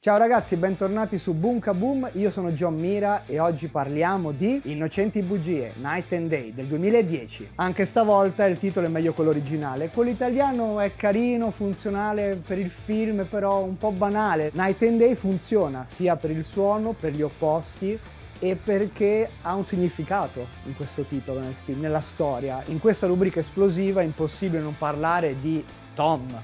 Ciao ragazzi, bentornati su Bunka Boom, io sono John Mira e oggi parliamo di Innocenti Bugie, Night and Day del 2010. Anche stavolta il titolo è meglio quello originale, quello italiano è carino, funzionale per il film, però un po' banale. Night and Day funziona sia per il suono, per gli opposti e perché ha un significato in questo titolo nel film, nella storia. In questa rubrica esplosiva è impossibile non parlare di Tom.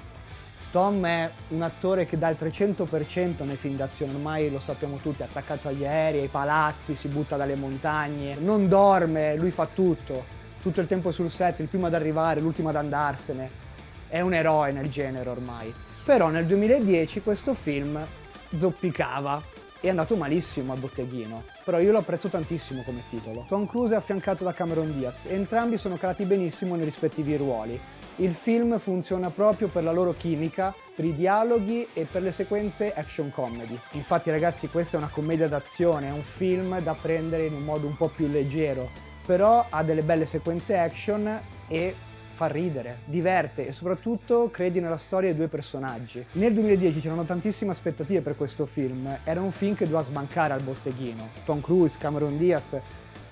Tom è un attore che dà il 300% nei film d'azione, ormai lo sappiamo tutti, è attaccato agli aerei, ai palazzi, si butta dalle montagne, non dorme, lui fa tutto il tempo sul set, il primo ad arrivare, l'ultimo ad andarsene, è un eroe nel genere ormai. Però nel 2010 questo film zoppicava, è andato malissimo al botteghino, però io lo apprezzo tantissimo come titolo. Tom Cruise è affiancato da Cameron Diaz, e entrambi sono calati benissimo nei rispettivi ruoli. Il film funziona proprio per la loro chimica, per i dialoghi e per le sequenze action comedy. Infatti ragazzi, questa è una commedia d'azione, è un film da prendere in un modo un po' più leggero, però ha delle belle sequenze action e fa ridere, diverte e soprattutto credi nella storia dei due personaggi. Nel 2010 c'erano tantissime aspettative per questo film, era un film che doveva sbancare al botteghino. Tom Cruise, Cameron Diaz,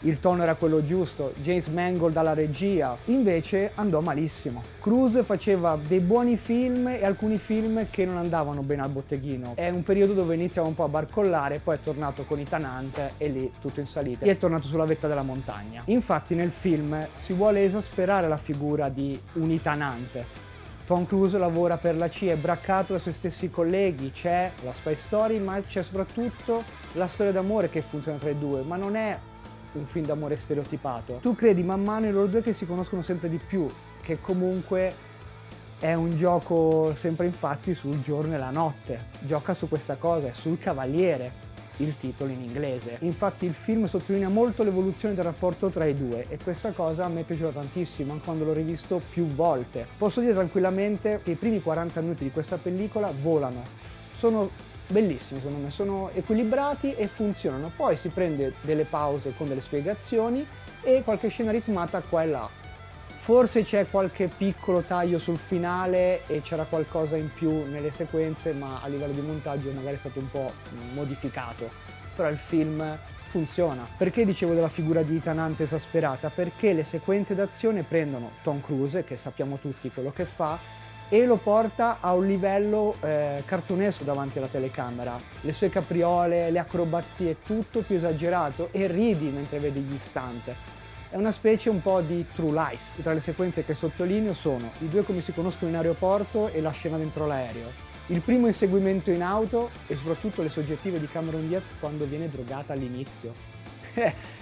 il tono era quello giusto, James Mangold alla regia, invece andò malissimo. Cruise faceva dei buoni film e alcuni film che non andavano bene al botteghino. È un periodo dove iniziava un po' a barcollare, poi è tornato con Ethan Hunt e lì tutto in salita. E è tornato sulla vetta della montagna. Infatti nel film si vuole esasperare la figura di un Ethan Hunt. Tom Cruise lavora per la CIA, è braccato dai suoi stessi colleghi, c'è la spy story, ma c'è soprattutto la storia d'amore che funziona tra i due, ma non è un film d'amore stereotipato. Tu credi man mano in loro due che si conoscono sempre di più, che comunque è un gioco sempre infatti sul giorno e la notte. Gioca su questa cosa, è sul cavaliere, il titolo in inglese. Infatti il film sottolinea molto l'evoluzione del rapporto tra i due e questa cosa a me è piaciuta tantissimo, anche quando l'ho rivisto più volte. Posso dire tranquillamente che i primi 40 minuti di questa pellicola volano. Sono bellissimi secondo me, sono equilibrati e funzionano. Poi si prende delle pause con delle spiegazioni e qualche scena ritmata qua e là. Forse c'è qualche piccolo taglio sul finale e c'era qualcosa in più nelle sequenze, ma a livello di montaggio magari è stato un po' modificato. Però il film funziona. Perché dicevo della figura di Ethan Hunt esasperata? Perché le sequenze d'azione prendono Tom Cruise, che sappiamo tutti quello che fa, e lo porta a un livello cartunesco davanti alla telecamera. Le sue capriole, le acrobazie, tutto più esagerato e ridi mentre vedi gli stunt. È una specie un po' di True Lies. Tra le sequenze che sottolineo sono i due come si conoscono in aeroporto e la scena dentro l'aereo. Il primo inseguimento in auto e soprattutto le soggettive di Cameron Diaz quando viene drogata all'inizio.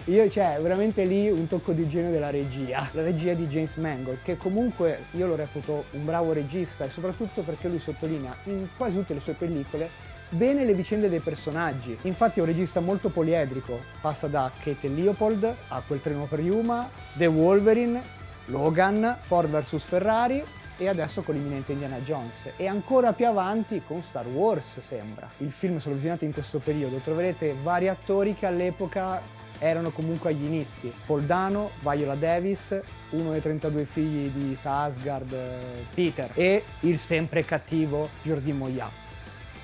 Veramente lì un tocco di genio della regia, la regia di James Mangold, che comunque io lo reputo un bravo regista e soprattutto perché lui sottolinea in quasi tutte le sue pellicole bene le vicende dei personaggi. Infatti è un regista molto poliedrico, passa da Kate Leopold a Quel treno per Yuma, The Wolverine, Logan, Ford vs Ferrari e adesso con l'imminente Indiana Jones e ancora più avanti con Star Wars sembra. Il film, se lo visionate in questo periodo, troverete vari attori che all'epoca erano comunque agli inizi. Paul Dano, Viola Davis, uno dei 32 figli di Skarsgård, Peter, e il sempre cattivo Jordi Moya,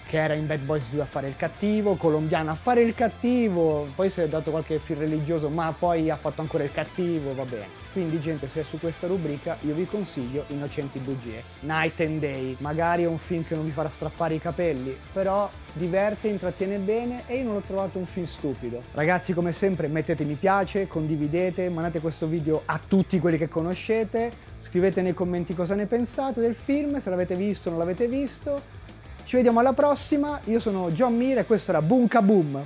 che era in Bad Boys 2 a fare il cattivo, colombiano a fare il cattivo, poi si è dato qualche film religioso, ma poi ha fatto ancora il cattivo, va bene. Quindi gente, se è su questa rubrica io vi consiglio Innocenti Bugie, Night and Day. Magari è un film che non vi farà strappare i capelli, però diverte, intrattiene bene e io non l'ho trovato un film stupido. Ragazzi, come sempre mettete mi piace, condividete, mandate questo video a tutti quelli che conoscete, scrivete nei commenti cosa ne pensate del film, se l'avete visto o non l'avete visto. Ci vediamo alla prossima, io sono John Mira e questo era Bunka Boom.